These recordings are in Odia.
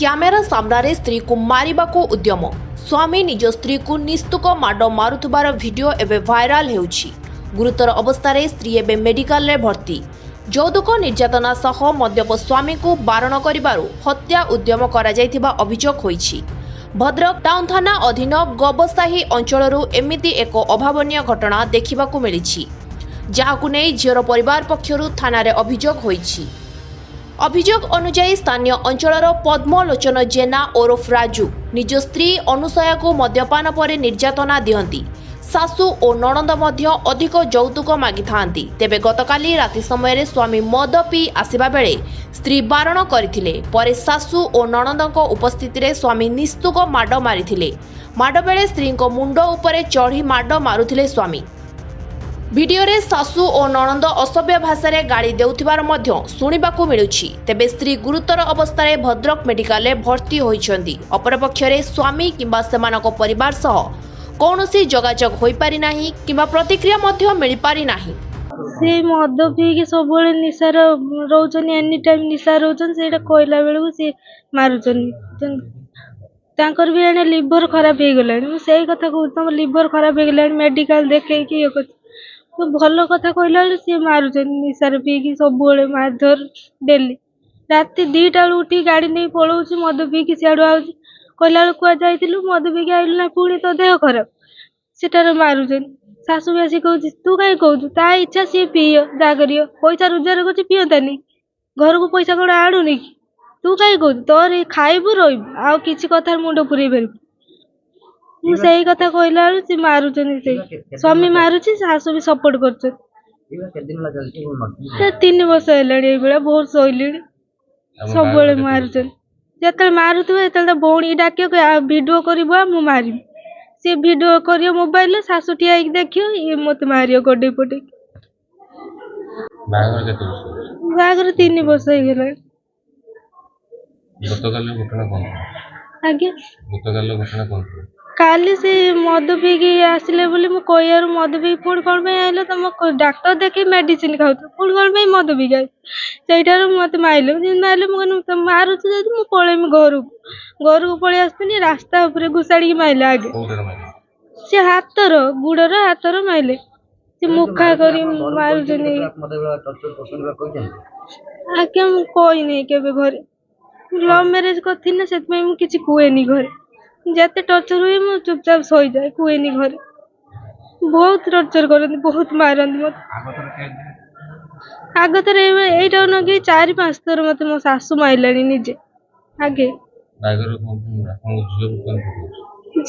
କ୍ୟାମେରା ସାମ୍ନାରେ ସ୍ତ୍ରୀକୁ ମାରିବାକୁ ଉଦ୍ୟମ। ସ୍ୱାମୀ ନିଜ ସ୍ତ୍ରୀକୁ ନିସ୍ତୁକ ମାଡ଼ ମାରୁଥିବାର ଭିଡିଓ ଏବେ ଭାଇରାଲ ହେଉଛି। ଗୁରୁତର ଅବସ୍ଥାରେ ସ୍ତ୍ରୀ ଏବେ ମେଡିକାଲରେ ଭର୍ତ୍ତି। ଯୌତୁକ ନିର୍ଯାତନା ସହ ମଦ୍ୟପ ସ୍ୱାମୀକୁ ବାରଣ କରିବାରୁ ହତ୍ୟା ଉଦ୍ୟମ କରାଯାଇଥିବା ଅଭିଯୋଗ ହୋଇଛି। ଭଦ୍ରକ ଟାଉନ ଥାନା ଅଧୀନ ଗବସାହି ଅଞ୍ଚଳରୁ ଏମିତି ଏକ ଅଭାବନୀୟ ଘଟଣା ଦେଖିବାକୁ ମିଳିଛି, ଯାହାକୁ ନେଇ ଝିଅର ପରିବାର ପକ୍ଷରୁ ଥାନାରେ ଅଭିଯୋଗ ହୋଇଛି। ଅଭିଯୋଗ ଅନୁଯାୟୀ ସ୍ଥାନୀୟ ଅଞ୍ଚଳର ପଦ୍ମଲୋଚନ ଜେନା ଓରଫ ରାଜୁ ନିଜ ସ୍ତ୍ରୀ ଅନୁସୟାକୁ ମଦ୍ୟପାନ ପରେ ନିର୍ଯାତନା ଦିଅନ୍ତି। ଶାଶୁ ଓ ନଣନ୍ଦ ମଧ୍ୟ ଅଧିକ ଯୌତୁକ ମାଗିଥାନ୍ତି। ତେବେ ଗତକାଲି ରାତି ସମୟରେ ସ୍ୱାମୀ ମଦ ପିଇ ଆସିବା ବେଳେ ସ୍ତ୍ରୀ ବାରଣ କରିଥିଲେ। ପରେ ଶାଶୁ ଓ ନଣନ୍ଦଙ୍କ ଉପସ୍ଥିତିରେ ସ୍ୱାମୀ ନିସ୍ତୁକ ମାଡ଼ ମାରିଥିଲେ। ମାଡ଼ ବେଳେ ସ୍ତ୍ରୀଙ୍କ ମୁଣ୍ଡ ଉପରେ ଚଢ଼ି ମାଡ଼ ମାରୁଥିଲେ ସ୍ୱାମୀ। ଭିଡିଓରେ ଶାଶୁ ଓ ନଣନ୍ଦ ଅସଭ୍ୟ ଭାଷାରେ ଗାଳି ଦେଉଥିବାର ମଧ୍ୟ ଶୁଣିବାକୁ ମିଳୁଛି। ତେବେ ସ୍ତ୍ରୀ ଗୁରୁତର ଅବସ୍ଥାରେ ଭଦ୍ରକ ମେଡିକାଲରେ ଭର୍ତ୍ତି ହୋଇଛନ୍ତି। ଅପରପକ୍ଷରେ ସ୍ୱାମୀ କିମ୍ବା ସେମାନଙ୍କ ପରିବାର ସହ କୌଣସି ଯୋଗାଯୋଗ ହୋଇପାରି ନାହିଁ କିମ୍ବା ପ୍ରତିକ୍ରିୟା ମଧ୍ୟ ମିଳିପାରି ନାହିଁ। ସେ ମଦ ପିଇକି ସବୁବେଳେ ନିଶାର ରହୁଛନ୍ତି, ଏନି ଟାଇମ୍ ନିଶା ରହୁଛନ୍ତି। ସେଇଟା କହିଲା ବେଳକୁ ସେ ମାରୁଛନ୍ତି। ତାଙ୍କର ବି ଏଣେ ଲିଭର ଖରାପ ହେଇଗଲାଣି। ମୁଁ ସେଇ କଥା କହୁଛି, ତମ ଲିଭର ଖରାପ ହେଇଗଲାଣି, ମେଡିକାଲ ଦେଖେଇକି ଇଏ କରୁଛି। ଭଲ କଥା କହିଲା ବେଳେ ସିଏ ମାରୁଛନ୍ତି। ନିଶାରେ ପିଇକି ସବୁବେଳେ ମାରଧର ଡେଲି। ରାତି 2ଟା ବେଳକୁ ଉଠିକି ଗାଡ଼ି ନେଇ ପଳଉଛି, ମଦ ପିଇକି ସିଆଡ଼ୁ ଆଉଛି। କହିଲା ବେଳକୁ କୁଆଡ଼େ ଯାଇଥିଲୁ, ମଦ ପିଇକି ଆଇଲୁ ନା, ପୁଣି ତୋ ଦେହ ଖରାପ। ସେଟାରେ ମାରୁଛନ୍ତି। ଶାଶୁ ବି ଆସି କହୁଛି, ତୁ କାହିଁ କହୁଛୁ, ତା ଇଚ୍ଛା, ସିଏ ପିଅ ଯାହା କରିବ, ପଇସା ରୋଜଗାର କରୁଛି, ପିଅନ୍ତାନି, ଘରକୁ ପଇସା କ'ଣ ଆଣୁନି କି? ତୁ କାହିଁ କହୁଛୁ, ତୋର ଖାଇବୁ ରହିବୁ, ଆଉ କିଛି କଥାରେ ମୁଣ୍ଡ ପୁରେଇ ପାରିବୁ। ମୁଁ ସେଇ କଥା କହିଲା ବେଳକୁ ସେ ମାରୁଛନ୍ତି। ସେଇ ସ୍ୱାମୀ ମାରୁଛି, ଶାଶୁ ବି ସପୋର୍ଟ କରୁଛନ୍ତି। 3 ବର୍ଷ ହେଲାଣି ଏଇଭଳିଆ, ବହୁତ ସହିଲିଣି। ସବୁବେଳେ ମାରୁଛନ୍ତି। ଯେତେବେଳେ ମାରୁଥିବ ସେତେବେଳେ ତା ଭଉଣୀ ଡାକିବ, ଭିଡିଓ କରିବ, ମୁଁ ମାରିବି। ସିଏ ଭିଡିଓ କରିବ ମୋବାଇଲରେ, ଶାଶୁ ଠିଆ ହେଇକି ଦେଖିବ, ଇଏ ମତେ ମାରିବ ଗଡେଇ ପଡେଇ। ବାହାଘର 3 ବର୍ଷ ହେଇଗଲାଣି। ଆଜ୍ଞା, କାଲି ସେ ମଦ ପିଇକି ଆସିଲେ ବୋଲି ମୁଁ କହିବାରୁ, ମଦ ପିଇକି ପୁଣି କ'ଣ ପାଇଁ ଆଇଲ, ତମ ଡାକ୍ତର ଦେଖି ମେଡିସିନ ଖାଉଛ, ପୁଣି କ'ଣ ପାଇଁ ମଦ ପିଇକି ଆଇଲ? ସେଇଠାରୁ ମତେ ମାରିଲେ। ଯେମିତି ମାରିଲେ, ମୁଁ କହିଲି ମାରୁଛୁ ଯଦି ମୁଁ ପଳେଇମି ଘରକୁ ପଳେଇ ଆସିଥିଲି। ରାସ୍ତା ଉପରେ ଘୁଷାଡ଼ିକି ମାରିଲେ। ଆଗେ ସେ ଗୋଡର ହାତର ମାରିଲେ। ସେ ମୁଖା କରି ମାରୁଛନ୍ତି। ଆଜ୍ଞା, ମୁଁ କହିନି କେବେ ଘରେ। ଲଭ୍ ମ୍ୟାରେଜ କରିଥିଲି ନା, ସେଥିପାଇଁ ମୁଁ କିଛି କୁହେନି ଘରେ। ଯେତେ ଟର୍ଚର ହୁଏ ମୁଁ ଚୁପଚାପ ସହିଯାଏ, କୁହେନି ଘରେ। ବହୁତ ଟର୍ଚର କରନ୍ତି, ବହୁତ ମାରନ୍ତି ମତେ। ଆଗଥର ଏଇଟା ନକି 4-5 ଥର ମତେ ମୋ ଶାଶୁ ମାରିଲାଣି ନିଜେ। ଆଗେ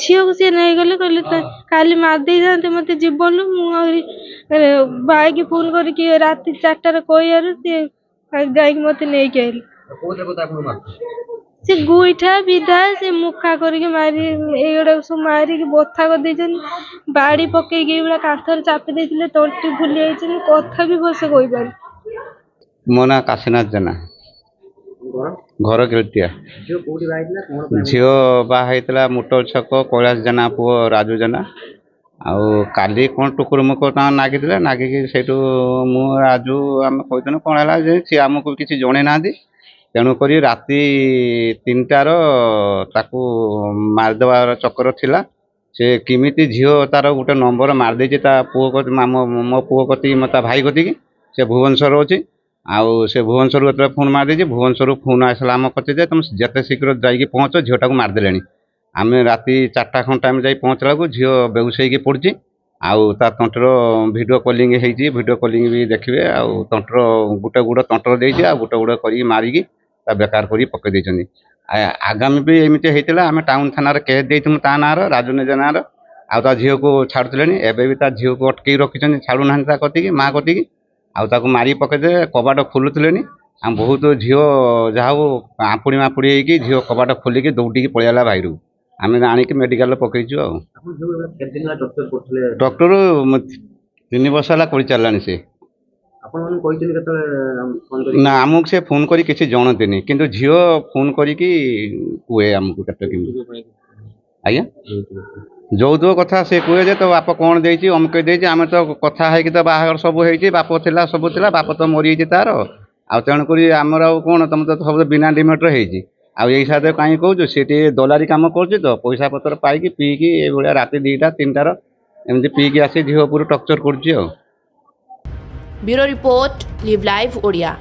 ଝିଅକୁ ସିଏ ନେଇଗଲେ, କହିଲେ କାଲି ମାରି ଦେଇଥାନ୍ତେ ମତେ ଜୀବନରୁ। ମୁଁ ଆହୁରି ଭାଇକି ଫୋନ କରିକି ରାତି 4ଟାରେ କହିବାରୁ ସିଏ ଯାଇକି ମତେ ନେଇକି ଆଇଲେ। ସେ ଗୁଇଠା ବିଧା, ସେ ମୁଖା କରିକି ଏଇଗୁଡାକୁ ସବୁ ମାରିକି ବଥା କରିଦେଇଛନ୍ତି। ବାଡି ପକେଇକି ଏଇଭଳିଆ କାନ୍ଥରେ ଚାପି ଦେଇଥିଲେ, ତଣ୍ଟି ଫୁଲି ଯାଇଛନ୍ତି, କଥା ବି ଭଲସେ କହିପାରୁନି। ମୋ ନାଁ କାଶୀନାଥ ଜେନା, ଘର ଗିଳତିଆ। ଝିଅ ବାହା ହେଇଥିଲା ମୁଟୋଲ ଛକ କୈଳାସ ଜେନା ପୁଅ ରାଜୁ ଜେନା। ଆଉ କାଲି କ'ଣ ଟୁକୁର ମୁକୁର ତାଙ୍କ ନାଗିଥିଲେ, ନାଗିକି ସେଇଠୁ ମୁଁ ରାଜୁ ଆମେ କହିଥିଲୁ କ'ଣ ହେଲା ଯେ ସିଏ ଆମକୁ କିଛି ଜଣେଇ ନାହାନ୍ତି। ତେଣୁକରି ରାତି 3ଟାର ତାକୁ ମାରିଦେବାର ଚକ୍ର ଥିଲା। ସେ କେମିତି ଝିଅ ତାର ଗୋଟେ ନମ୍ବର ମାରିଦେଇଛି ତା ପୁଅ, ମୋ ପୁଅ କତିକି, ତା ଭାଇ କତିକି। ସେ ଭୁବନେଶ୍ୱର ଅଛି। ଆଉ ସେ ଭୁବନେଶ୍ୱରରୁ ଯେତେବେଳେ ଫୋନ୍ ମାରିଦେଇଛି, ଭୁବନେଶ୍ୱରରୁ ଫୋନ୍ ଆସିଲା ଆମ କତିକି ଯେ ତୁମେ ଯେତେ ଶୀଘ୍ର ଯାଇକି ପହଞ୍ଚ, ଝିଅଟାକୁ ମାରିଦେଲେଣି। ଆମେ ରାତି 4ଟା ଖଣ୍ଡେ ଟାଇମ୍ ଯାଇ ପହଞ୍ଚିଲା ବେଳକୁ ଝିଅ ବେହୁଶ ହେଇକି ପଡ଼ିଛି। ଆଉ ତା ତଣ୍ଟିର ଭିଡ଼ିଓ କଲିଂ ହେଇଛି, ଭିଡ଼ିଓ କଲିଂ ବି ଦେଖିବେ। ଆଉ ତଣ୍ଟିର ଗୋଟେ ଗୋଡ଼ ତଣ୍ଟର ଦେଇଛି, ଆଉ ଗୋଟେ ଗୋଡ଼ କରିକି ମାରିକି ତା ବେକାର କରିକି ପକେଇ ଦେଇଛନ୍ତି। ଆଗାମୀ ବି ଏମିତି ହେଇଥିଲା। ଆମେ ଟାଉନ ଥାନାରେ କେସ୍ ଦେଇଥିଲୁ ତା ନାଁର, ରାଜୁ ନିଜ ନାଁର। ଆଉ ତା ଝିଅକୁ ଛାଡ଼ୁଥିଲେଣି। ଏବେ ବି ତା ଝିଅକୁ ଅଟକେଇ ରଖିଛନ୍ତି, ଛାଡ଼ୁନାହାନ୍ତି ତା କତିକି, ମା କତିକି। ଆଉ ତାକୁ ମାରିକି ପକେଇଦେବେ, କବାଟ ଖୋଲୁଥିଲେନି। ଆମ ବହୁତ ଝିଅ ଯାହା ହଉ ଆମ୍ପୁଡ଼ି ମାପୁଡ଼ି ହେଇକି ଝିଅ କବାଟ ଖୋଲିକି ଦୌଡ଼ିକି ପଳେଇଲା ବାଇରୁ। ଆମେ ଆଣିକି ମେଡିକାଲରେ ପକେଇଛୁ। ଆଉ ଡକ୍ଟର 3 ବର୍ଷ ହେଲା କରିଚାଲିଲାଣି ସେ। ନା, ଆମକୁ ସେ ଫୋନ୍ କରି କିଛି ଜଣନ୍ତିନି, କିନ୍ତୁ ଝିଅ ଫୋନ୍ କରିକି କୁହେ ଆମକୁ କେତେ କେମିତି। ଆଜ୍ଞା, ଯୌତୁକ କଥା ସେ କୁହେ ଯେ ତୋ ବାପ କ'ଣ ଦେଇଛି, ଅମୁକ ଦେଇଛି। ଆମେ ତ କଥା ହେଇକି ତ ବାହାଘର ସବୁ ହେଇଛି, ବାପ ଥିଲା, ସବୁ ଥିଲା। ବାପ ତ ମରିଯାଇଛି ତାର। ଆଉ ତେଣୁକରି ଆମର ଆଉ କ'ଣ, ତମେ ତ ସବୁ ବିନା ଡିମେଟରେ ହେଇଛି। ଆଉ ଏଇ ସାଥେ କାହିଁ କହୁଛୁ, ସେ ଟିକେ ଦଲାରି କାମ କରୁଛି ତ, ପଇସା ପତ୍ର ପାଇକି ପିଇକି ଏଇଭଳିଆ ରାତି 2ଟା 3ଟାର ଏମିତି ପିଇକି ଆସି ଝିଅ ଉପରୁ ଟର୍ଚର କରୁଛି ଆଉ। Bureau report, live live Odia.